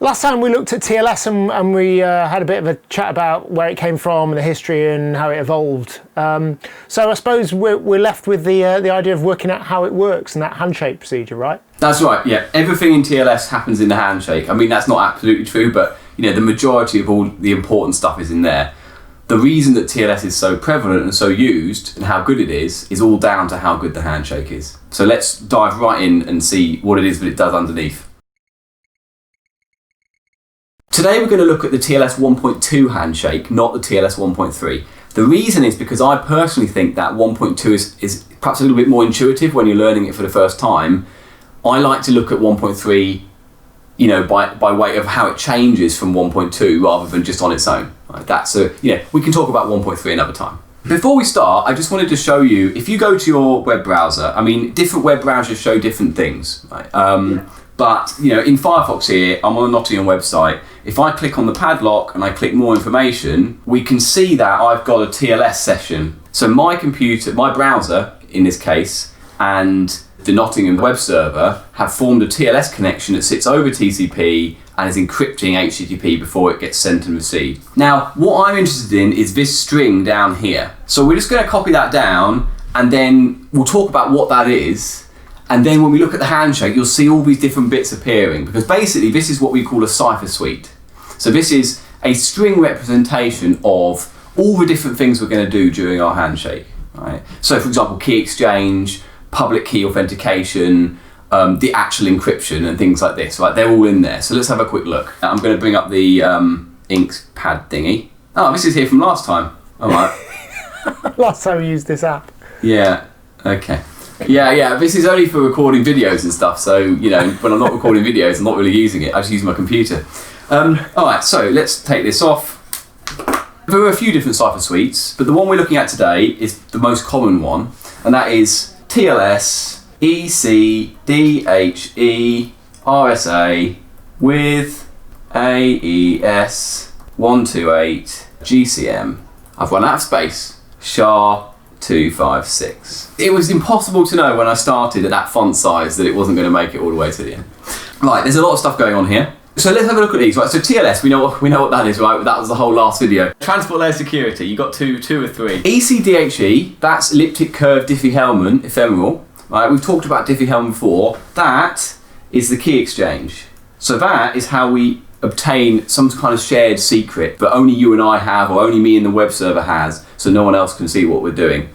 Last time we looked at TLS and we had a bit of a chat about where it came from and the history and how it evolved. So I suppose we're left with the idea of working out how it works and that handshake procedure, right? That's right, yeah. Everything in TLS happens in the handshake. I mean, that's not absolutely true, but the majority of all the important stuff is in there. The reason that TLS is so prevalent and so used and how good it is all down to how good the handshake is. So let's dive right in and see what it is that it does underneath. Today we're going to look at the TLS 1.2 handshake, not the TLS 1.3. The reason is because I personally think that 1.2 is perhaps a little bit more intuitive when you're learning it for the first time. I like to look at 1.3, by way of how it changes from 1.2 rather than just on its own. Right? We can talk about 1.3 another time. Before we start, I just wanted to show you, if you go to your web browser, different web browsers show different things, right? But in Firefox here, I'm on the Nottingham website. If I click on the padlock and I click more information, we can see that I've got a TLS session. So my computer, my browser in this case, and the Nottingham web server have formed a TLS connection that sits over TCP and is encrypting HTTP before it gets sent and received. Now, what I'm interested in is this string down here. So we're just going to copy that down and then we'll talk about what that is. And then when we look at the handshake, you'll see all these different bits appearing because basically this is what we call a Cipher Suite. So this is a string representation of all the different things we're going to do during our handshake. Right? So for example, key exchange, public key authentication, the actual encryption and things like this, right? They're all in there. So let's have a quick look. I'm going to bring up the ink pad thingy. Oh, this is here from last time. All right. Last time we used this app. Yeah, okay. Yeah, this is only for recording videos and stuff, so, when I'm not recording videos, I'm not really using it, I just use my computer. Alright, so let's take this off. There are a few different Cipher Suites, but the one we're looking at today is the most common one, and that is TLS ECDHE RSA with AES 128 GCM. I've run out of space. SHA 256. It was impossible to know when I started at that font size that it wasn't going to make it all the way to the end. Right, there's a lot of stuff going on here. So let's have a look at these. Right, so TLS, we know what that is, right? That was the whole last video. Transport layer security, you got two or three. ECDHE, that's elliptic curve Diffie-Hellman ephemeral. Right, we've talked about Diffie-Hellman before. That is the key exchange. So that is how we obtain some kind of shared secret that only you and I have, or only me and the web server has, so no one else can see what we're doing.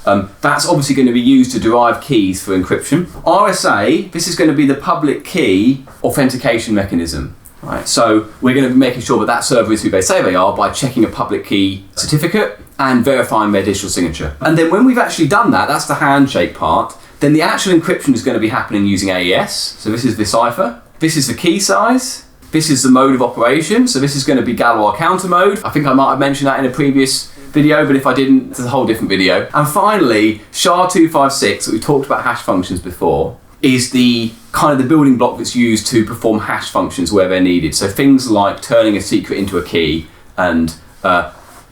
That's obviously going to be used to derive keys for encryption. RSA, this is going to be the public key authentication mechanism. Right? So we're going to be making sure that server is who they say they are by checking a public key certificate and verifying their digital signature. And then when we've actually done that, that's the handshake part, then the actual encryption is going to be happening using AES. So this is the cipher. This is the key size. This is the mode of operation. So this is going to be Galois counter mode. I think I might have mentioned that in a previous video, but if I didn't, it's a whole different video. And finally, SHA-256, that we talked about hash functions before, is the kind of the building block that's used to perform hash functions where they're needed. So things like turning a secret into a key and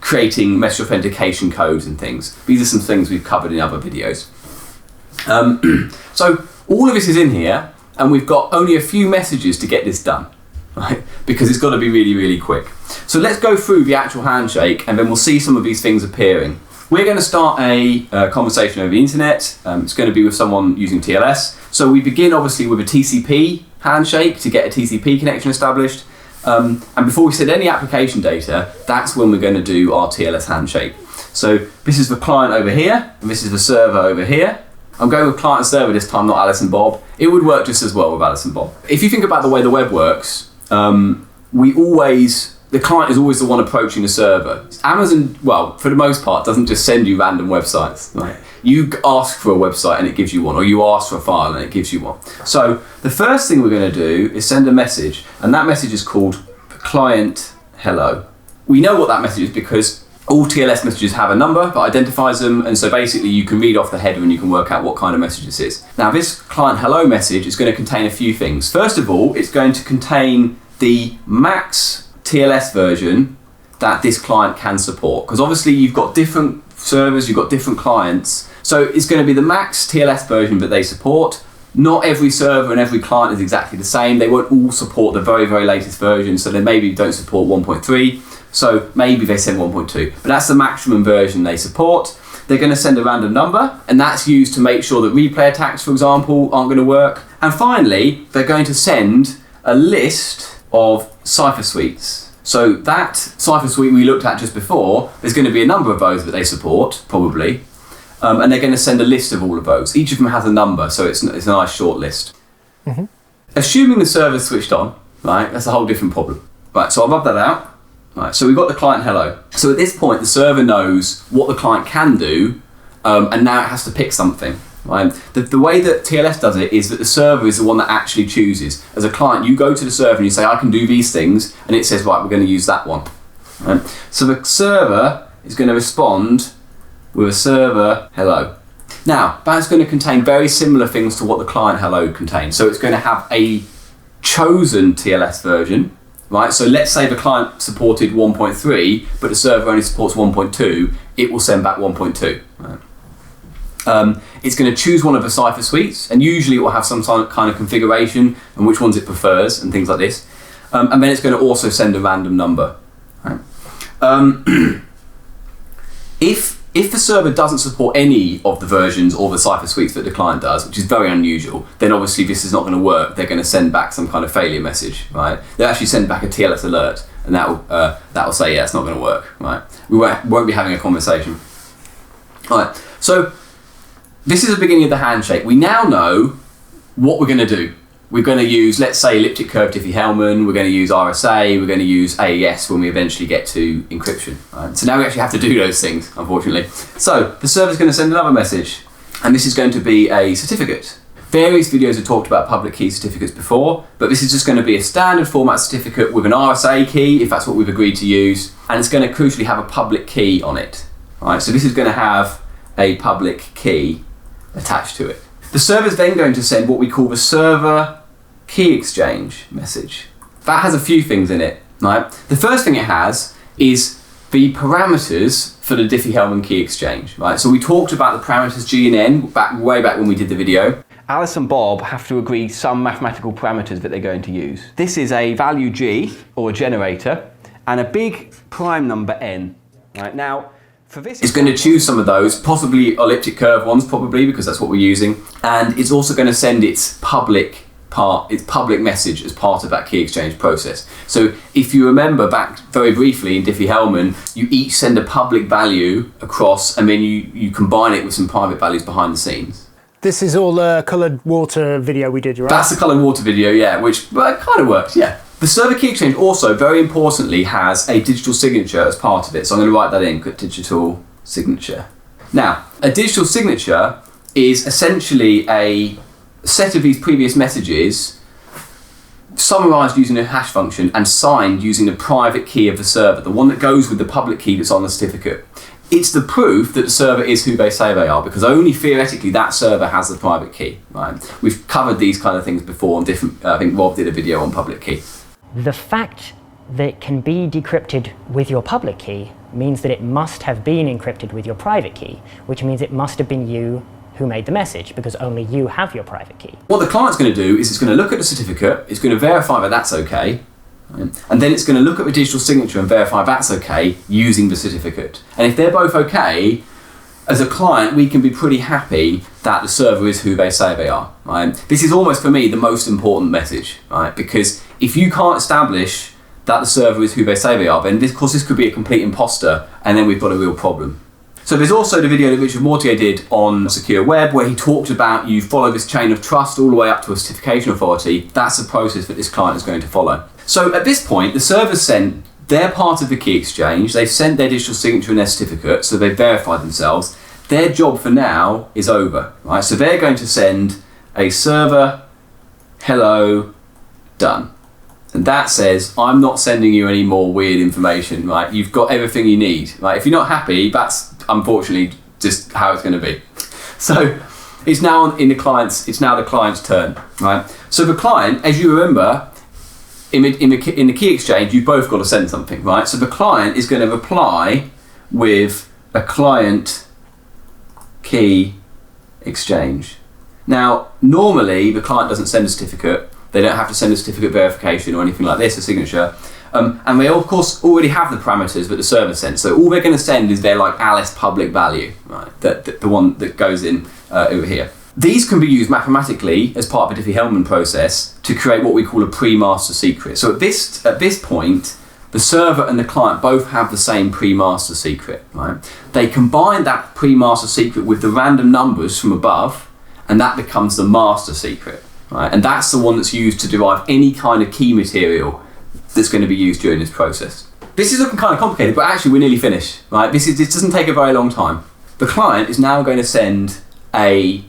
creating message authentication codes and things. These are some things we've covered in other videos. So all of this is in here, and we've got only a few messages to get this done, right? Because it's got to be really, really quick. So let's go through the actual handshake, and then we'll see some of these things appearing. We're going to start a conversation over the internet. It's going to be with someone using TLS. So we begin obviously with a TCP handshake to get a TCP connection established. And before we send any application data, that's when we're going to do our TLS handshake. So this is the client over here, and this is the server over here. I'm going with client and server this time, not Alice and Bob. It would work just as well with Alice and Bob. If you think about the way the web works, the client is always the one approaching the server. Amazon, well, for the most part, doesn't just send you random websites. Right? You ask for a website and it gives you one, or you ask for a file and it gives you one. So the first thing we're going to do is send a message, and that message is called client hello. We know what that message is because all TLS messages have a number that identifies them, and so basically you can read off the header and you can work out what kind of message this is. Now this client hello message is going to contain a few things. First of all, it's going to contain the max TLS version that this client can support, because obviously you've got different servers, you've got different clients, so it's going to be the max TLS version that they support, Not every server and every client is exactly the same. They won't all support the very, very latest version, so they maybe don't support 1.3, so maybe they send 1.2. But that's the maximum version they support. They're going to send a random number, and that's used to make sure that replay attacks, for example, aren't going to work. And finally, they're going to send a list of Cipher Suites. So that Cipher Suite we looked at just before, there's going to be a number of those that they support, probably. And they're going to send a list of all of those. Each of them has a number, so it's a nice short list. Mm-hmm. Assuming the server's switched on, right, that's a whole different problem. Right, so I'll rub that out. Right, so we've got the client hello. So at this point, the server knows what the client can do, and now it has to pick something. Right? The way that TLS does it is that the server is the one that actually chooses. As a client, you go to the server and you say, I can do these things, and it says, right, we're going to use that one. Right? So the server is going to respond with a server hello. Now, that's going to contain very similar things to what the client hello contains. So it's going to have a chosen TLS version, right? So let's say the client supported 1.3, but the server only supports 1.2, it will send back 1.2. Right? It's going to choose one of the Cipher Suites, and usually it will have some kind of configuration and which ones it prefers and things like this. And then it's going to also send a random number. Right? If the server doesn't support any of the versions or the Cipher Suites that the client does, which is very unusual, then obviously this is not going to work. They're going to send back some kind of failure message, right? They'll actually send back a TLS alert, and that will say, yeah, it's not going to work, right? We won't be having a conversation. All right, so this is the beginning of the handshake. We now know what we're going to do. We're going to use, let's say, elliptic curve Diffie-Hellman. We're going to use RSA. We're going to use AES when we eventually get to encryption. Right? So now we actually have to do those things, unfortunately. So the server's going to send another message, and this is going to be a certificate. Various videos have talked about public key certificates before, but this is just going to be a standard format certificate with an RSA key, if that's what we've agreed to use, and it's going to crucially have a public key on it. Right? So this is going to have a public key attached to it. The server's then going to send what we call the server key exchange message. That has a few things in it, right? The first thing it has is the parameters for the Diffie-Hellman key exchange, right? So we talked about the parameters G and N way back when we did the video. Alice and Bob have to agree some mathematical parameters that they're going to use. This is a value G, or a generator, and a big prime number N, right? Now, for this, it's going to choose some of those, possibly elliptic curve ones, probably, because that's what we're using. And it's also going to send its public message as part of that key exchange process. So if you remember back very briefly in Diffie-Hellman, you each send a public value across, and then you combine it with some private values behind the scenes. This is all the coloured water video we did, right? That's the coloured water video, yeah, which kind of works, yeah. The server key exchange also, very importantly, has a digital signature as part of it. So I'm going to write that in, digital signature. Now, a digital signature is essentially a set of these previous messages summarised using a hash function and signed using the private key of the server, the one that goes with the public key that's on the certificate. It's the proof that the server is who they say they are, because only theoretically that server has the private key. Right? We've covered these kind of things before on different, I think Rob did a video on public key. The fact that it can be decrypted with your public key means that it must have been encrypted with your private key, which means it must have been you who made the message, because only you have your private key. What the client's going to do is it's going to look at the certificate, it's going to verify that that's okay, and then it's going to look at the digital signature and verify that's okay using the certificate. And if they're both okay, as a client, we can be pretty happy that the server is who they say they are. Right? This is almost, for me, the most important message, right? Because if you can't establish that the server is who they say they are, then of course this could be a complete imposter, and then we've got a real problem. So there's also the video that Richard Mortier did on Secure Web, where he talked about you follow this chain of trust all the way up to a certification authority. That's the process that this client is going to follow. So at this point, the server's sent their part of the key exchange, they've sent their digital signature and their certificate, so they've verified themselves. Their job for now is over, right? So they're going to send a server hello done. And that says, I'm not sending you any more weird information, right? You've got everything you need, right? If you're not happy, that's unfortunately just how it's going to be. So it's now the client's turn, right? So the client, as you remember, in the key exchange, you've both got to send something, right? So the client is going to reply with a client key exchange. Now, normally the client doesn't send a certificate. They don't have to send a certificate verification or anything like this, a signature. And they of course already have the parameters that the server sends. So all they're going to send is their like Alice public value, right? The one that goes in over here. These can be used mathematically as part of a Diffie-Hellman process to create what we call a pre-master secret. So at this point, the server and the client both have the same pre-master secret, right? They combine that pre-master secret with the random numbers from above, and that becomes the master secret, right? And that's the one that's used to derive any kind of key material that's going to be used during this process. This is looking kind of complicated, but actually we're nearly finished, right? This doesn't take a very long time. The client is now going to send a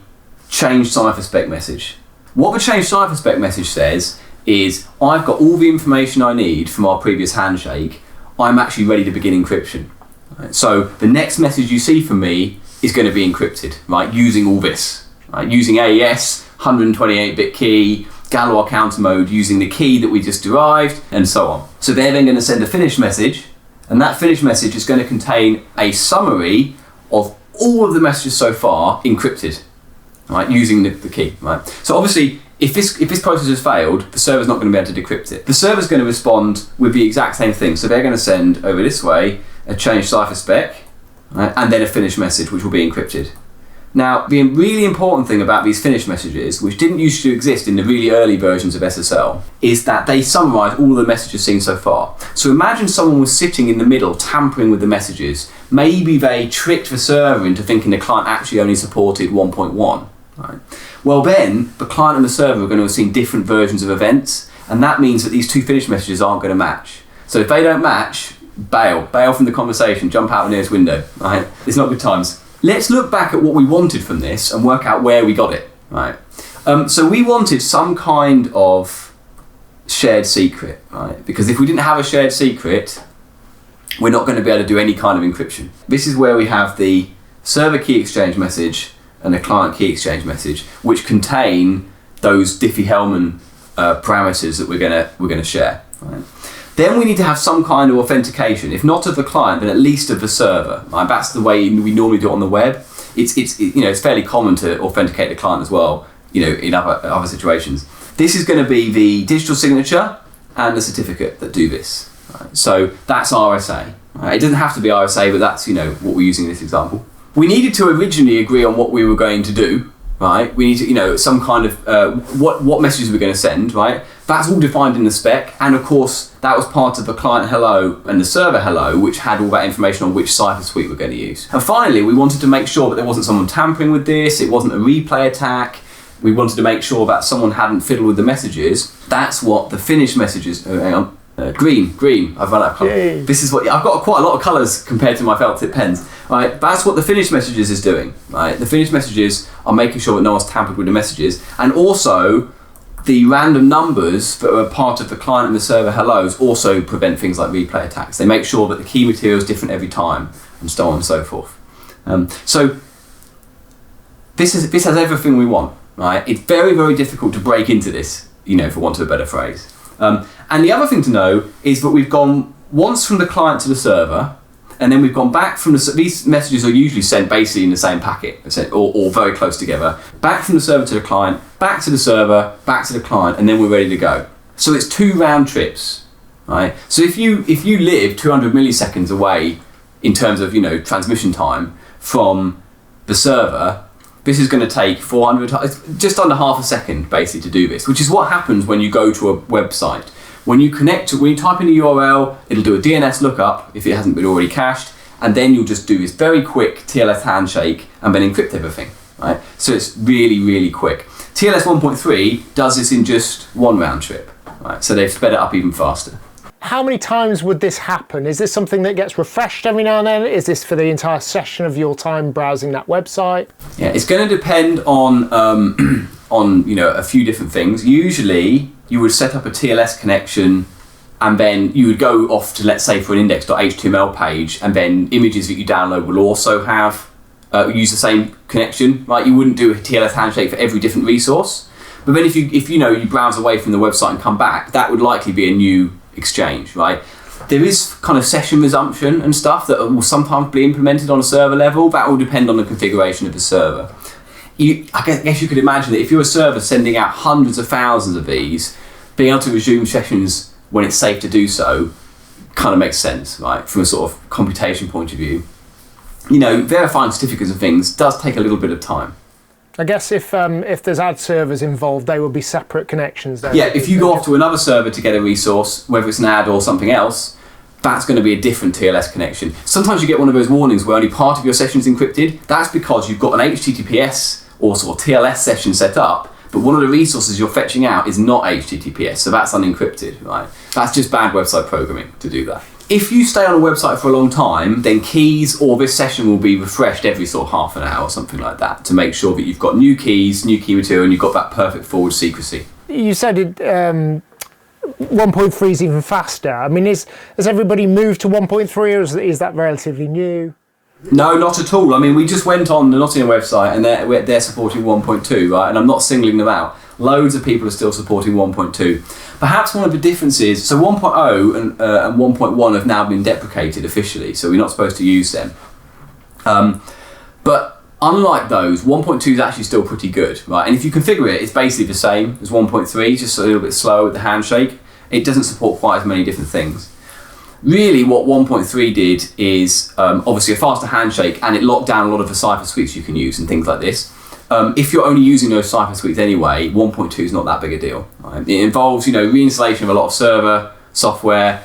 change cipher spec message. What the change cipher spec message says is, I've got all the information I need from our previous handshake. I'm actually ready to begin encryption. Right? So the next message you see from me is going to be encrypted, right? Using all this, right? Using AES, 128-bit key, Galois counter mode, using the key that we just derived, and so on. So they're then going to send a finish message, and that finish message is going to contain a summary of all of the messages so far encrypted, right? Using the key, right? So obviously, if this process has failed, the server's not going to be able to decrypt it. The server's going to respond with the exact same thing. So they're going to send over this way a change cipher spec, right? And then a finish message, which will be encrypted. Now, the really important thing about these finish messages, which didn't used to exist in the really early versions of SSL, is that they summarize all the messages seen so far. So imagine someone was sitting in the middle, tampering with the messages. Maybe they tricked the server into thinking the client actually only supported 1.1. Right. Well then, the client and the server are going to have seen different versions of events, and that means that these two finish messages aren't going to match. So if they don't match, bail from the conversation, jump out the nearest window. Right? It's not good times. Let's look back at what we wanted from this and work out where we got it. Right? So we wanted some kind of shared secret, right? Because if we didn't have a shared secret, we're not going to be able to do any kind of encryption. This is where we have the server key exchange message and the client key exchange message, which contain those Diffie-Hellman parameters that we're gonna share. Right? Then we need to have some kind of authentication, if not of the client, then at least of the server. Right? That's the way we normally do it on the web. It's fairly common to authenticate the client as well. In other situations. This is going to be the digital signature and the certificate that do this. Right? So that's RSA. Right? It doesn't have to be RSA, but that's what we're using in this example. We needed to originally agree on what we were going to do, right? We need to, some kind of, what messages we're going to send, right? That's all defined in the spec. And of course, that was part of the client hello and the server hello, which had all that information on which Cipher Suite we're going to use. And finally, we wanted to make sure that there wasn't someone tampering with this. It wasn't a replay attack. We wanted to make sure that someone hadn't fiddled with the messages. That's what the finish messages, hang on. Green, I've run out of colour. Yay. This is what, I've got quite a lot of colours compared to my felt tip pens. Right, that's what the finish messages is doing. Right, the finish messages are making sure that no one's tampered with the messages, and also the random numbers that are part of the client and the server hellos also prevent things like replay attacks. They make sure that the key material is different every time, and so on and so forth. So this has everything we want. Right, it's very, very difficult to break into this, for want of a better phrase. And the other thing to know is that we've gone once from the client to the server, and then we've gone back from these messages are usually sent basically in the same packet, or very close together. Back from the server to the client, back to the server, back to the client, and then we're ready to go. So it's 2 round trips, right? So if you live 200 milliseconds away in terms of transmission time from the server, this is going to take 400, just under half a second basically to do this, which is what happens when you go to a website. When you type in a URL, it'll do a DNS lookup if it hasn't been already cached, and then you'll just do this very quick TLS handshake and then encrypt everything, right? So it's really, really quick. TLS 1.3 does this in just 1 round trip, right? So they've sped it up even faster. How many times would this happen? Is this something that gets refreshed every now and then? Is this for the entire session of your time browsing that website? Yeah, it's going to depend on a few different things. Usually, you would set up a TLS connection, and then you would go off to, let's say, for an index.html page, and then images that you download will also have use the same connection. Right? You wouldn't do a TLS handshake for every different resource, but then if you browse away from the website and come back, that would likely be a new exchange, right? There is kind of session resumption and stuff that will sometimes be implemented on a server level. That will depend on the configuration of the server. I guess you could imagine that if you're a server sending out hundreds of thousands of these, being able to resume sessions when it's safe to do so kind of makes sense, right? From a sort of computation point of view. Verifying certificates and things does take a little bit of time. I guess if there's ad servers involved, they will be separate connections. Yeah, if you go off to another server to get a resource, whether it's an ad or something else, that's going to be a different TLS connection. Sometimes you get one of those warnings where only part of your session is encrypted. That's because you've got an HTTPS or sort of TLS session set up, but one of the resources you're fetching out is not HTTPS, so that's unencrypted, right? That's just bad website programming to do that. If you stay on a website for a long time, then keys or this session will be refreshed every sort of half an hour or something like that to make sure that you've got new keys, new key material, and you've got that perfect forward secrecy. You said it, 1.3 is even faster. I mean, has everybody moved to 1.3 or is that relatively new? No, not at all. I mean, we just went on the Nottingham website and they're supporting 1.2, right? And I'm not singling them out. Loads of people are still supporting 1.2. Perhaps one of the differences, so 1.0 and 1.1 have now been deprecated officially, so we're not supposed to use them. But unlike those, 1.2 is actually still pretty good, right? And if you configure it, it's basically the same as 1.3, just a little bit slower with the handshake. It doesn't support quite as many different things. Really, what 1.3 did is obviously a faster handshake, and it locked down a lot of the Cipher Suites you can use and things like this. If you're only using those Cipher Suites anyway, 1.2 is not that big a deal. Right? It involves, reinstallation of a lot of server software.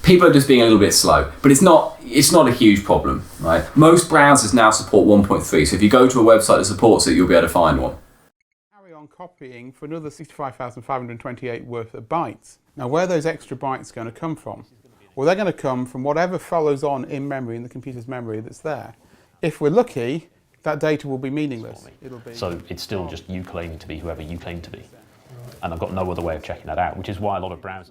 People are just being a little bit slow, but it's not a huge problem, right? Most browsers now support 1.3, so if you go to a website that supports it, you'll be able to find one. Carry on copying for another 65,528 worth of bytes. Now, where are those extra bytes going to come from? Well, they're going to come from whatever follows on in memory, in the computer's memory that's there. If we're lucky, that data will be meaningless. So it's still just you claiming to be whoever you claim to be. And I've got no other way of checking that out, which is why a lot of browsers